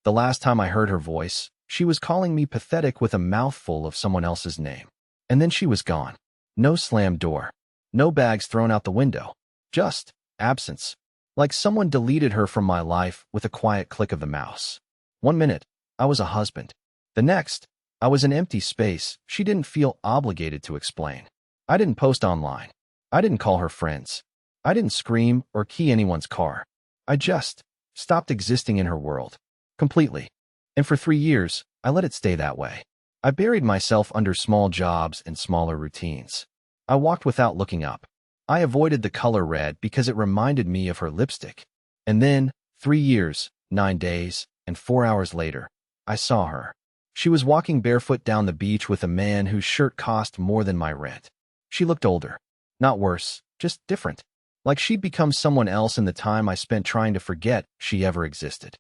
The last time I heard her voice, she was calling me pathetic with a mouthful of someone else's name. And then she was gone. No slammed door. No bags thrown out the window. Just absence. Like someone deleted her from my life with a quiet click of the mouse. 1 minute, I was a husband. The next, I was an empty space she didn't feel obligated to explain. I didn't post online. I didn't call her friends. I didn't scream or key anyone's car. I just stopped existing in her world. Completely. And for 3 years, I let it stay that way. I buried myself under small jobs and smaller routines. I walked without looking up. I avoided the color red because it reminded me of her lipstick. And then, 3 years, 9 days, and 4 hours later, I saw her. She was walking barefoot down the beach with a man whose shirt cost more than my rent. She looked older. Not worse, just different. Like she'd become someone else in the time I spent trying to forget she ever existed.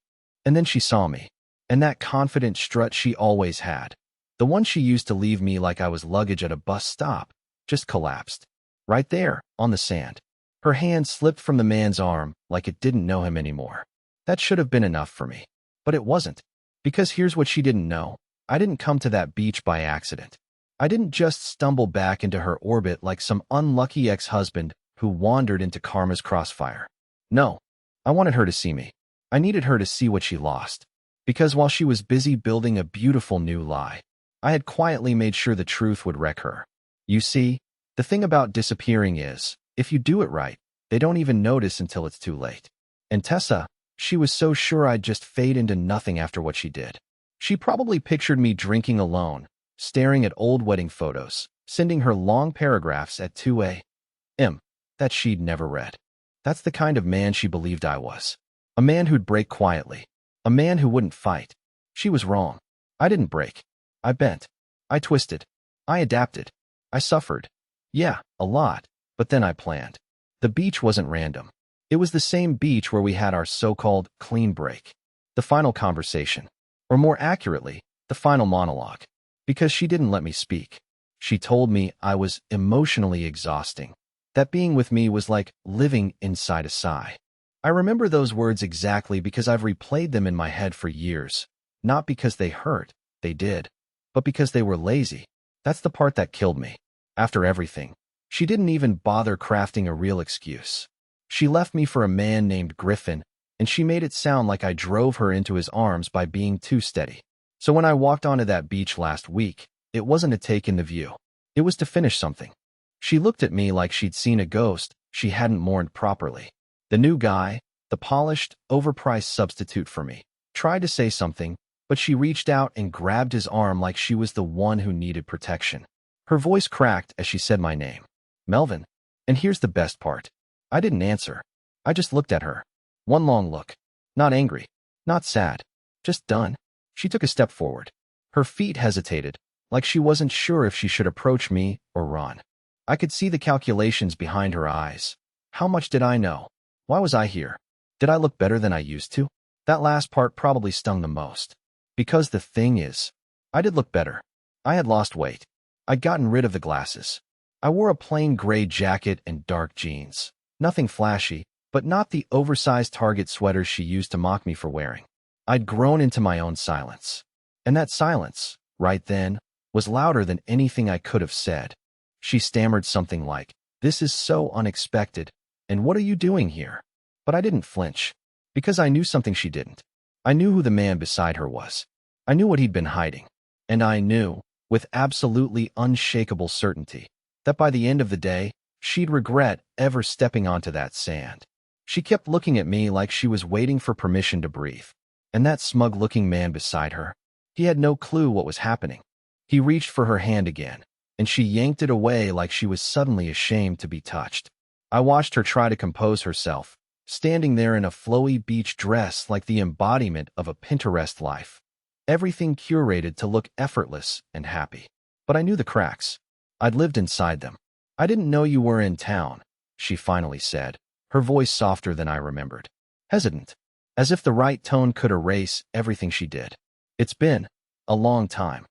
And then she saw me. And that confident strut she always had, the one she used to leave me like I was luggage at a bus stop, just collapsed. Right there, on the sand. Her hand slipped from the man's arm like it didn't know him anymore. That should have been enough for me. But it wasn't. Because here's what she didn't know. I didn't come to that beach by accident. I didn't just stumble back into her orbit like some unlucky ex-husband who wandered into karma's crossfire. No, I wanted her to see me. I needed her to see what she lost. Because while she was busy building a beautiful new lie, I had quietly made sure the truth would wreck her. You see, the thing about disappearing is, if you do it right, they don't even notice until it's too late. And Tessa, she was so sure I'd just fade into nothing after what she did. She probably pictured me drinking alone, staring at old wedding photos, sending her long paragraphs at 2 a.m. that she'd never read. That's the kind of man she believed I was. A man who'd break quietly. A man who wouldn't fight. She was wrong. I didn't break. I bent. I twisted. I adapted. I suffered. Yeah, a lot. But then I planned. The beach wasn't random. It was the same beach where we had our so-called clean break. The final conversation. Or more accurately, the final monologue. Because she didn't let me speak. She told me I was emotionally exhausting. That being with me was like living inside a sigh. I remember those words exactly because I've replayed them in my head for years. Not because they hurt, they did. But because they were lazy. That's the part that killed me. After everything, she didn't even bother crafting a real excuse. She left me for a man named Griffin, and she made it sound like I drove her into his arms by being too steady. So when I walked onto that beach last week, it wasn't to take in the view. It was to finish something. She looked at me like she'd seen a ghost she hadn't mourned properly. The new guy, the polished, overpriced substitute for me, tried to say something, but she reached out and grabbed his arm like she was the one who needed protection. Her voice cracked as she said my name. Melvin. And here's the best part. I didn't answer. I just looked at her. One long look. Not angry. Not sad. Just done. She took a step forward. Her feet hesitated, like she wasn't sure if she should approach me or run. I could see the calculations behind her eyes. How much did I know? Why was I here? Did I look better than I used to? That last part probably stung the most. Because the thing is, I did look better. I had lost weight. I'd gotten rid of the glasses. I wore a plain gray jacket and dark jeans. Nothing flashy, but not the oversized Target sweaters she used to mock me for wearing. I'd grown into my own silence. And that silence, right then, was louder than anything I could have said. She stammered something like, "This is so unexpected, and what are you doing here?" But I didn't flinch. Because I knew something she didn't. I knew who the man beside her was. I knew what he'd been hiding. And I knew, with absolutely unshakable certainty, that by the end of the day, she'd regret ever stepping onto that sand. She kept looking at me like she was waiting for permission to breathe. And that smug-looking man beside her, he had no clue what was happening. He reached for her hand again, and she yanked it away like she was suddenly ashamed to be touched. I watched her try to compose herself, standing there in a flowy beach dress like the embodiment of a Pinterest life. Everything curated to look effortless and happy. But I knew the cracks. I'd lived inside them. "I didn't know you were in town," she finally said, her voice softer than I remembered. Hesitant, as if the right tone could erase everything she did. "It's been a long time."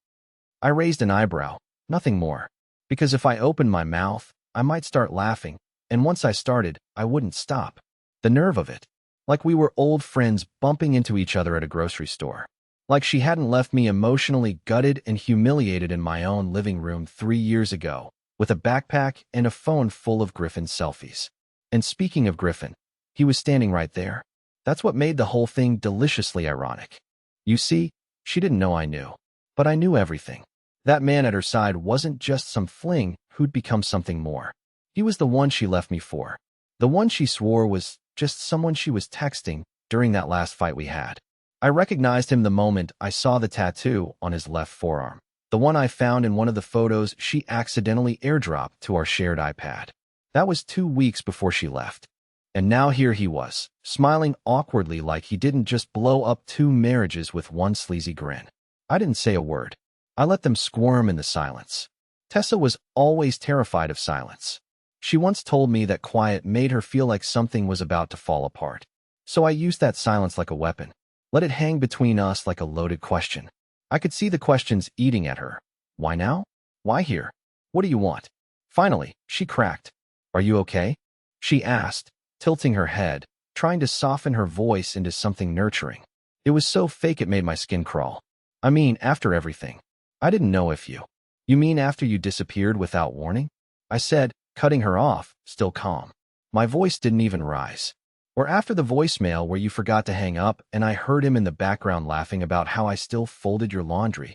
I raised an eyebrow, nothing more. Because if I opened my mouth, I might start laughing, and once I started, I wouldn't stop. The nerve of it. Like we were old friends bumping into each other at a grocery store. Like she hadn't left me emotionally gutted and humiliated in my own living room 3 years ago, with a backpack and a phone full of Griffin's selfies. And speaking of Griffin, he was standing right there. That's what made the whole thing deliciously ironic. You see, she didn't know I knew. But I knew everything. That man at her side wasn't just some fling who'd become something more. He was the one she left me for. The one she swore was just someone she was texting during that last fight we had. I recognized him the moment I saw the tattoo on his left forearm, the one I found in one of the photos she accidentally airdropped to our shared iPad. That was 2 weeks before she left. And now here he was, smiling awkwardly like he didn't just blow up 2 marriages with one sleazy grin. I didn't say a word. I let them squirm in the silence. Tessa was always terrified of silence. She once told me that quiet made her feel like something was about to fall apart. So I used that silence like a weapon. Let it hang between us like a loaded question. I could see the questions eating at her. Why now? Why here? What do you want? Finally, she cracked. Are you okay? She asked, tilting her head, trying to soften her voice into something nurturing. It was so fake it made my skin crawl. I mean, after everything. I didn't know if you. You mean after you disappeared without warning? I said, cutting her off, still calm. My voice didn't even rise. Or after the voicemail where you forgot to hang up and I heard him in the background laughing about how I still folded your laundry.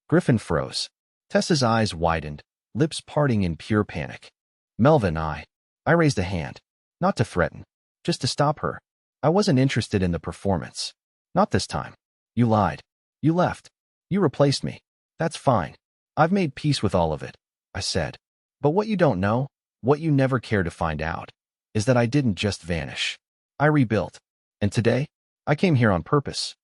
Griffin froze. Tessa's eyes widened, lips parting in pure panic. Melvin, I raised a hand. Not to threaten, just to stop her. I wasn't interested in the performance. Not this time. You lied. You left. You replaced me. That's fine. I've made peace with all of it, I said. But what you don't know, what you never care to find out, is that I didn't just vanish. I rebuilt. And today, I came here on purpose.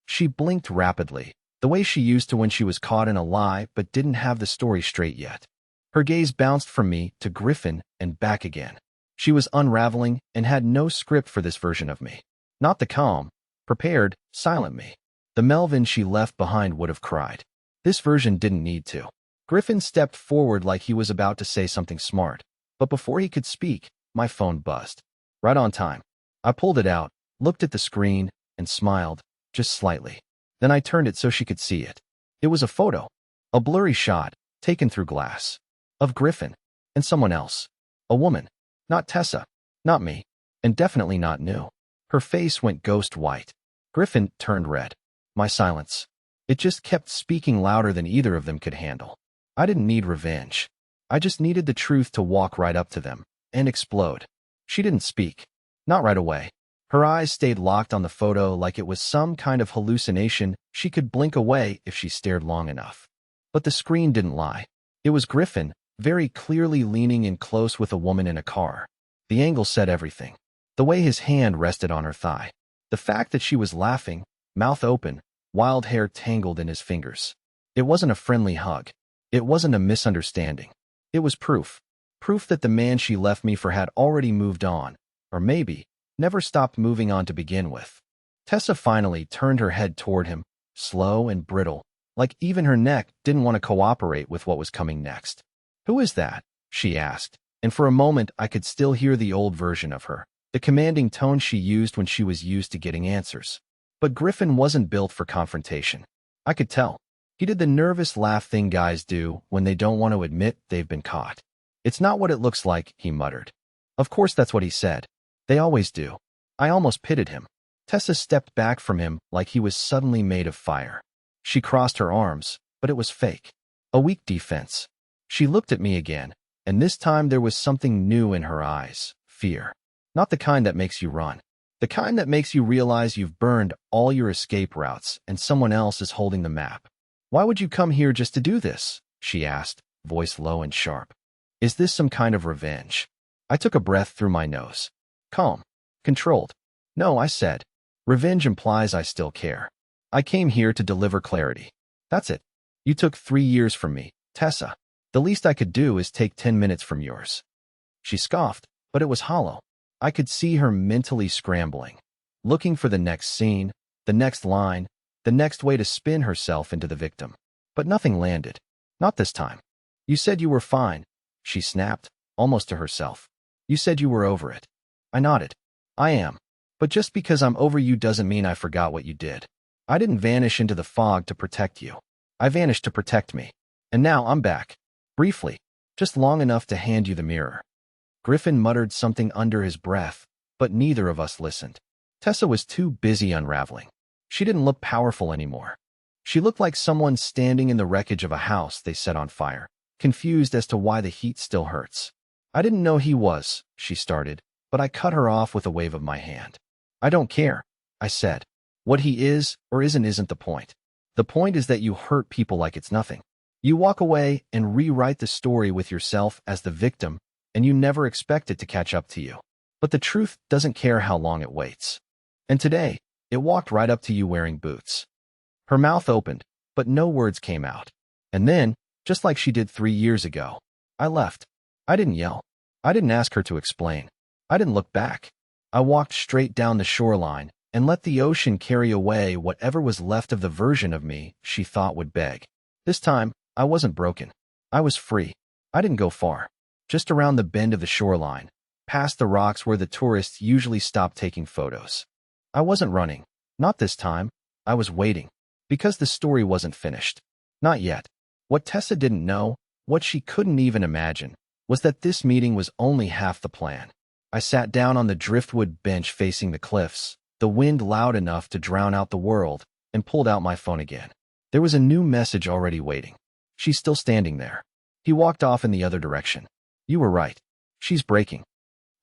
She blinked rapidly, the way she used to when she was caught in a lie but didn't have the story straight yet. Her gaze bounced from me to Griffin and back again. She was unraveling and had no script for this version of me. Not the calm, prepared, silent me. The Melvin she left behind would have cried. This version didn't need to. Griffin stepped forward like he was about to say something smart. But before he could speak, my phone buzzed. Right on time. I pulled it out, looked at the screen, and smiled, just slightly. Then I turned it so she could see it. It was a photo. A blurry shot, taken through glass. Of Griffin. And someone else. A woman. Not Tessa. Not me. And definitely not new. Her face went ghost white. Griffin turned red. My silence. It just kept speaking louder than either of them could handle. I didn't need revenge. I just needed the truth to walk right up to them and explode. She didn't speak. Not right away. Her eyes stayed locked on the photo like it was some kind of hallucination she could blink away if she stared long enough. But the screen didn't lie. It was Griffin, very clearly leaning in close with a woman in a car. The angle said everything. The way his hand rested on her thigh. The fact that she was laughing, mouth open, wild hair tangled in his fingers. It wasn't a friendly hug. It wasn't a misunderstanding. It was proof. Proof that the man she left me for had already moved on, or maybe, never stopped moving on to begin with. Tessa finally turned her head toward him, slow and brittle, like even her neck didn't want to cooperate with what was coming next. Who is that? She asked, and for a moment I could still hear the old version of her, the commanding tone she used when she was used to getting answers. But Griffin wasn't built for confrontation. I could tell. He did the nervous laugh thing guys do when they don't want to admit they've been caught. It's not what it looks like, he muttered. Of course that's what he said. They always do. I almost pitted him. Tessa stepped back from him like he was suddenly made of fire. She crossed her arms, but it was fake. A weak defense. She looked at me again, and this time there was something new in her eyes. Fear. Not the kind that makes you run. The kind that makes you realize you've burned all your escape routes and someone else is holding the map. Why would you come here just to do this? She asked, voice low and sharp. Is this some kind of revenge? I took a breath through my nose. Calm. Controlled. No, I said. Revenge implies I still care. I came here to deliver clarity. That's it. You took 3 years from me, Tessa. The least I could do is take 10 minutes from yours. She scoffed, but it was hollow. I could see her mentally scrambling, looking for the next scene, the next line, the next way to spin herself into the victim. But nothing landed. Not this time. You said you were fine, she snapped, almost to herself. You said you were over it. I nodded. I am. But just because I'm over you doesn't mean I forgot what you did. I didn't vanish into the fog to protect you. I vanished to protect me. And now I'm back. Briefly. Just long enough to hand you the mirror." Griffin muttered something under his breath, but neither of us listened. Tessa was too busy unraveling. She didn't look powerful anymore. She looked like someone standing in the wreckage of a house they set on fire, confused as to why the heat still hurts. "I didn't know he was," she started, but I cut her off with a wave of my hand. "I don't care," I said. "What he is or isn't the point. The point is that you hurt people like it's nothing. You walk away and rewrite the story with yourself as the victim, and you never expect it to catch up to you. But the truth doesn't care how long it waits. And today, it walked right up to you wearing boots." Her mouth opened, but no words came out. And then, just like she did 3 years ago, I left. I didn't yell. I didn't ask her to explain. I didn't look back. I walked straight down the shoreline and let the ocean carry away whatever was left of the version of me she thought would beg. This time, I wasn't broken. I was free. I didn't go far. Just around the bend of the shoreline, past the rocks where the tourists usually stop taking photos. I wasn't running. Not this time. I was waiting. Because the story wasn't finished. Not yet. What Tessa didn't know, what she couldn't even imagine, was that this meeting was only half the plan. I sat down on the driftwood bench facing the cliffs, the wind loud enough to drown out the world, and pulled out my phone again. There was a new message already waiting. "She's still standing there." He walked off in the other direction. "You were right. She's breaking."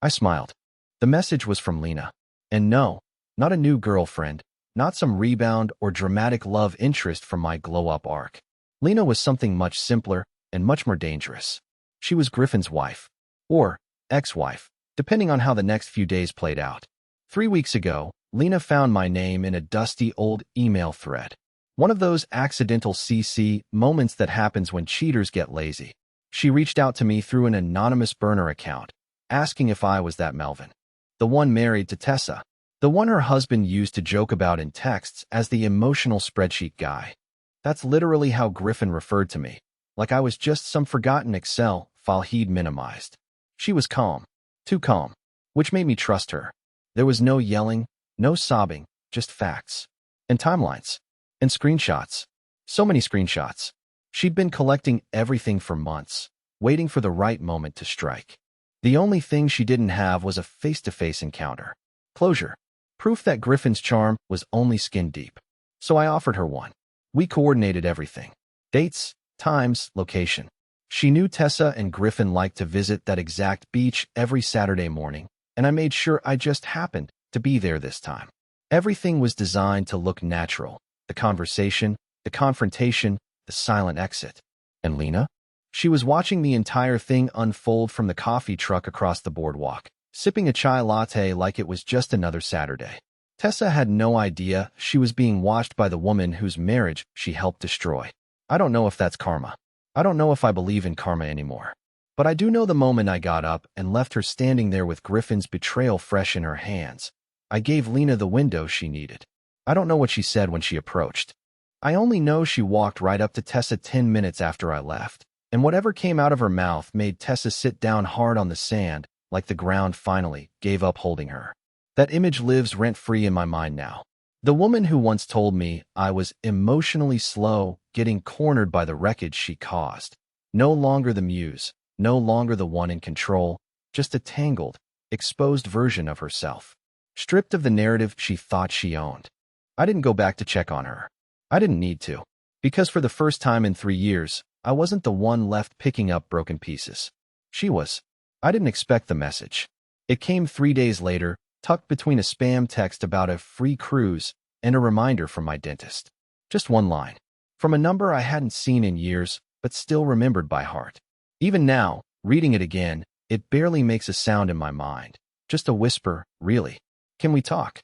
I smiled. The message was from Lena. And no, not a new girlfriend, not some rebound or dramatic love interest from my glow-up arc. Lena was something much simpler and much more dangerous. She was Griffin's wife. Or ex-wife, depending on how the next few days played out. 3 weeks ago, Lena found my name in a dusty old email thread. One of those accidental CC moments that happens when cheaters get lazy. She reached out to me through an anonymous burner account, asking if I was that Melvin. The one married to Tessa. The one her husband used to joke about in texts as the emotional spreadsheet guy. That's literally how Griffin referred to me, like I was just some forgotten Excel file he'd minimized. She was calm, too calm, which made me trust her. There was no yelling, no sobbing, just facts. And timelines. And screenshots. So many screenshots. She'd been collecting everything for months, waiting for the right moment to strike. The only thing she didn't have was a face-to-face encounter. Closure. Proof that Griffin's charm was only skin deep. So I offered her one. We coordinated everything. Dates, times, location. She knew Tessa and Griffin liked to visit that exact beach every Saturday morning, and I made sure I just happened to be there this time. Everything was designed to look natural. The conversation, the confrontation, the silent exit. And Lena? She was watching the entire thing unfold from the coffee truck across the boardwalk, sipping a chai latte like it was just another Saturday. Tessa had no idea she was being watched by the woman whose marriage she helped destroy. I don't know if that's karma. I don't know if I believe in karma anymore. But I do know the moment I got up and left her standing there with Griffin's betrayal fresh in her hands, I gave Lena the window she needed. I don't know what she said when she approached. I only know she walked right up to Tessa 10 minutes after I left, and whatever came out of her mouth made Tessa sit down hard on the sand, like the ground finally gave up holding her. That image lives rent-free in my mind now. The woman who once told me I was emotionally slow, getting cornered by the wreckage she caused. No longer the muse, no longer the one in control, just a tangled, exposed version of herself. Stripped of the narrative she thought she owned. I didn't go back to check on her. I didn't need to. Because for the first time in 3 years, I wasn't the one left picking up broken pieces. She was. I didn't expect the message. It came 3 days later, tucked between a spam text about a free cruise and a reminder from my dentist. Just one line. From a number I hadn't seen in years, but still remembered by heart. Even now, reading it again, it barely makes a sound in my mind. Just a whisper, really. Can we talk?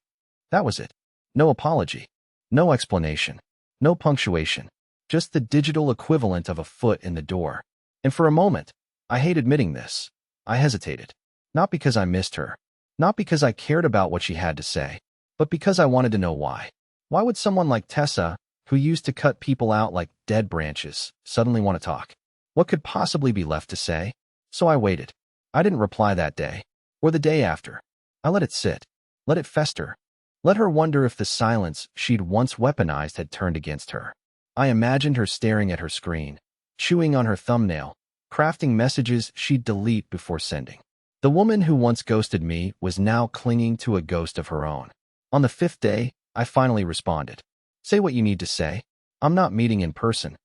That was it. No apology. No explanation. No punctuation. Just the digital equivalent of a foot in the door. And for a moment, I hate admitting this. I hesitated. Not because I missed her. Not because I cared about what she had to say. But because I wanted to know why. Why would someone like Tessa, who used to cut people out like dead branches, suddenly want to talk? What could possibly be left to say? So I waited. I didn't reply that day. Or the day after. I let it sit. Let it fester. Let her wonder if the silence she'd once weaponized had turned against her. I imagined her staring at her screen, chewing on her thumbnail, crafting messages she'd delete before sending. The woman who once ghosted me was now clinging to a ghost of her own. On the 5th day, I finally responded. Say what you need to say. I'm not meeting in person.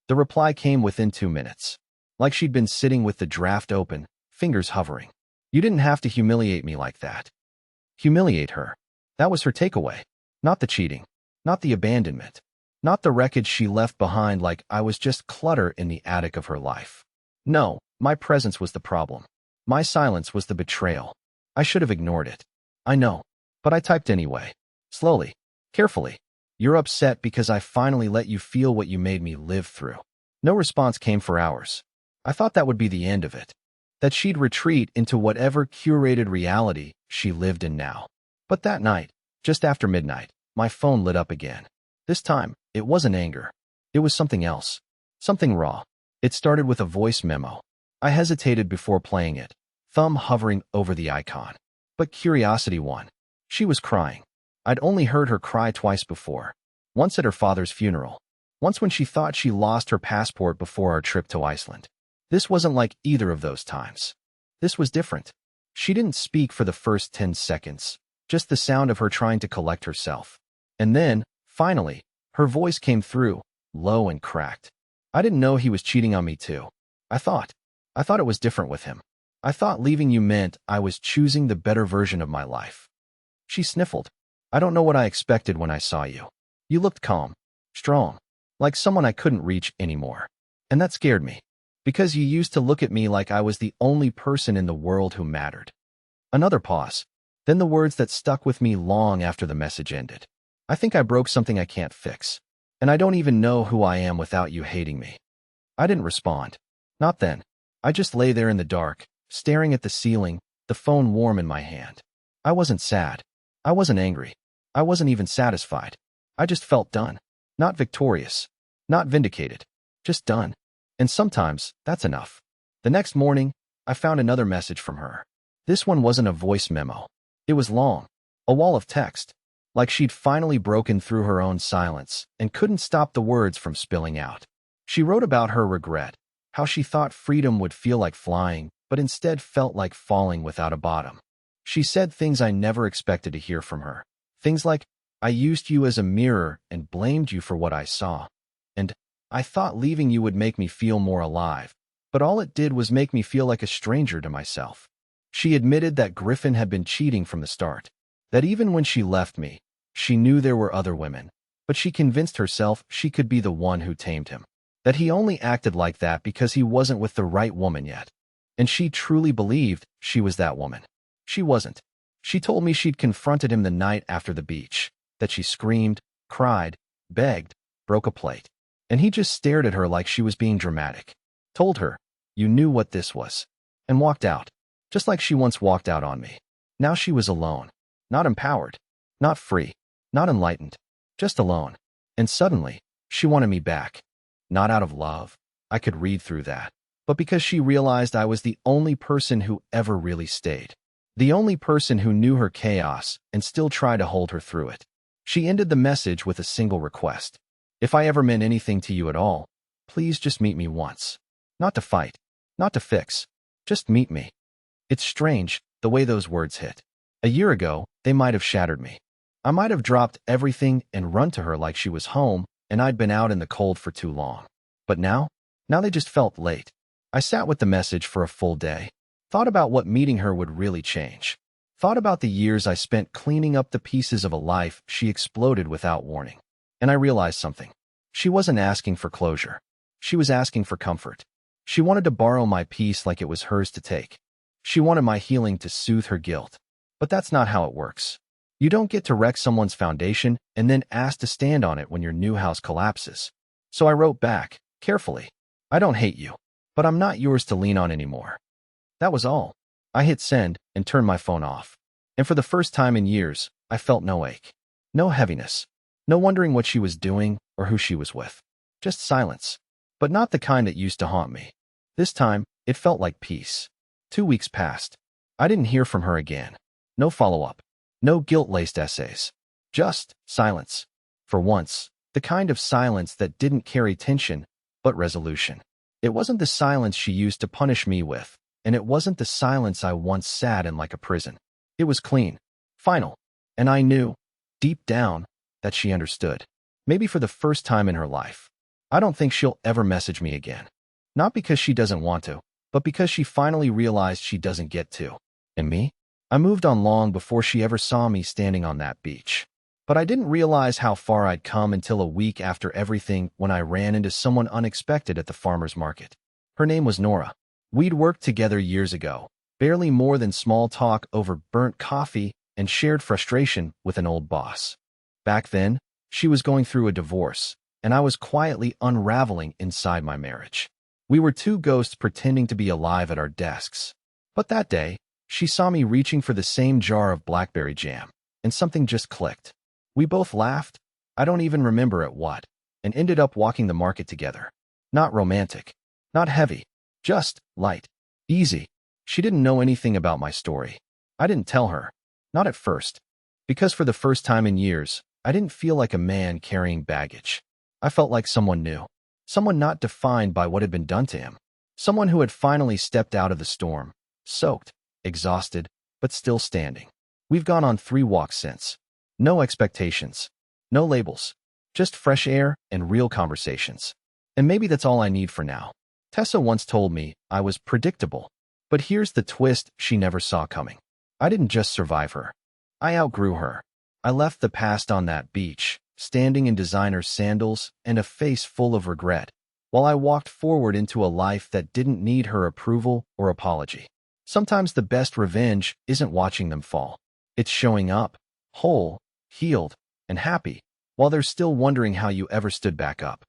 The reply came within 2 minutes. Like she'd been sitting with the draft open, fingers hovering. You didn't have to humiliate me like that. Humiliate her. That was her takeaway. Not the cheating. Not the abandonment. Not the wreckage she left behind like I was just clutter in the attic of her life. No, my presence was the problem. My silence was the betrayal. I should have ignored it. I know. But I typed anyway. Slowly. Carefully. You're upset because I finally let you feel what you made me live through. No response came for hours. I thought that would be the end of it. That she'd retreat into whatever curated reality she lived in now. But that night, just after midnight, my phone lit up again. This time, it wasn't anger. It was something else. Something raw. It started with a voice memo. I hesitated before playing it, thumb hovering over the icon. But curiosity won. She was crying. I'd only heard her cry twice before. Once at her father's funeral. Once when she thought she lost her passport before our trip to Iceland. This wasn't like either of those times. This was different. She didn't speak for the first 10 seconds, just the sound of her trying to collect herself. And then, finally, her voice came through, low and cracked. I didn't know he was cheating on me too. I thought it was different with him. I thought leaving you meant I was choosing the better version of my life. She sniffled. I don't know what I expected when I saw you. You looked calm, strong, like someone I couldn't reach anymore. And that scared me. Because you used to look at me like I was the only person in the world who mattered. Another pause. Then the words that stuck with me long after the message ended. I think I broke something I can't fix. And I don't even know who I am without you hating me. I didn't respond. Not then. I just lay there in the dark, staring at the ceiling, the phone warm in my hand. I wasn't sad. I wasn't angry. I wasn't even satisfied. I just felt done. Not victorious. Not vindicated. Just done. And sometimes, that's enough. The next morning, I found another message from her. This one wasn't a voice memo. It was long. A wall of text. Like she'd finally broken through her own silence and couldn't stop the words from spilling out. She wrote about her regret, how she thought freedom would feel like flying, but instead felt like falling without a bottom. She said things I never expected to hear from her. Things like, I used you as a mirror and blamed you for what I saw. And, I thought leaving you would make me feel more alive, but all it did was make me feel like a stranger to myself. She admitted that Griffin had been cheating from the start, that even when she left me, she knew there were other women, but she convinced herself she could be the one who tamed him, that he only acted like that because he wasn't with the right woman yet. And she truly believed she was that woman. She wasn't. She told me she'd confronted him the night after the beach, that she screamed, cried, begged, broke a plate. And he just stared at her like she was being dramatic. Told her, you knew what this was. And walked out. Just like she once walked out on me. Now she was alone. Not empowered. Not free. Not enlightened. Just alone. And suddenly, she wanted me back. Not out of love. I could read through that. But because she realized I was the only person who ever really stayed. The only person who knew her chaos and still tried to hold her through it. She ended the message with a single request. If I ever meant anything to you at all, please just meet me once. Not to fight. Not to fix. Just meet me. It's strange, the way those words hit. A year ago, they might have shattered me. I might have dropped everything and run to her like she was home and I'd been out in the cold for too long. But now they just felt late. I sat with the message for a full day. Thought about what meeting her would really change. Thought about the years I spent cleaning up the pieces of a life she exploded without warning. And I realized something. She wasn't asking for closure. She was asking for comfort. She wanted to borrow my peace like it was hers to take. She wanted my healing to soothe her guilt. But that's not how it works. You don't get to wreck someone's foundation and then ask to stand on it when your new house collapses. So I wrote back, carefully. I don't hate you, but I'm not yours to lean on anymore. That was all. I hit send and turned my phone off. And for the first time in years, I felt no ache. No heaviness. No wondering what she was doing or who she was with. Just silence. But not the kind that used to haunt me. This time, it felt like peace. 2 weeks passed. I didn't hear from her again. No follow-up. No guilt-laced essays. Just silence. For once, the kind of silence that didn't carry tension, but resolution. It wasn't the silence she used to punish me with, and it wasn't the silence I once sat in like a prison. It was clean, final, and I knew, deep down, that she understood. Maybe for the first time in her life. I don't think she'll ever message me again. Not because she doesn't want to, but because she finally realized she doesn't get to. And me? I moved on long before she ever saw me standing on that beach. But I didn't realize how far I'd come until a week after everything when I ran into someone unexpected at the farmer's market. Her name was Nora. We'd worked together years ago, barely more than small talk over burnt coffee and shared frustration with an old boss. Back then, she was going through a divorce, and I was quietly unraveling inside my marriage. We were two ghosts pretending to be alive at our desks. But that day, she saw me reaching for the same jar of blackberry jam, and something just clicked. We both laughed, I don't even remember at what, and ended up walking the market together. Not romantic, not heavy, just light, easy. She didn't know anything about my story. I didn't tell her, not at first, because for the first time in years, I didn't feel like a man carrying baggage. I felt like someone new, someone not defined by what had been done to him, someone who had finally stepped out of the storm, soaked, exhausted, but still standing. We've gone on 3 walks since. No expectations, no labels, just fresh air and real conversations. And maybe that's all I need for now. Tessa once told me I was predictable, but here's the twist she never saw coming. I didn't just survive her. I outgrew her. I left the past on that beach, standing in designer sandals and a face full of regret, while I walked forward into a life that didn't need her approval or apology. Sometimes the best revenge isn't watching them fall. It's showing up, whole, healed, and happy, while they're still wondering how you ever stood back up.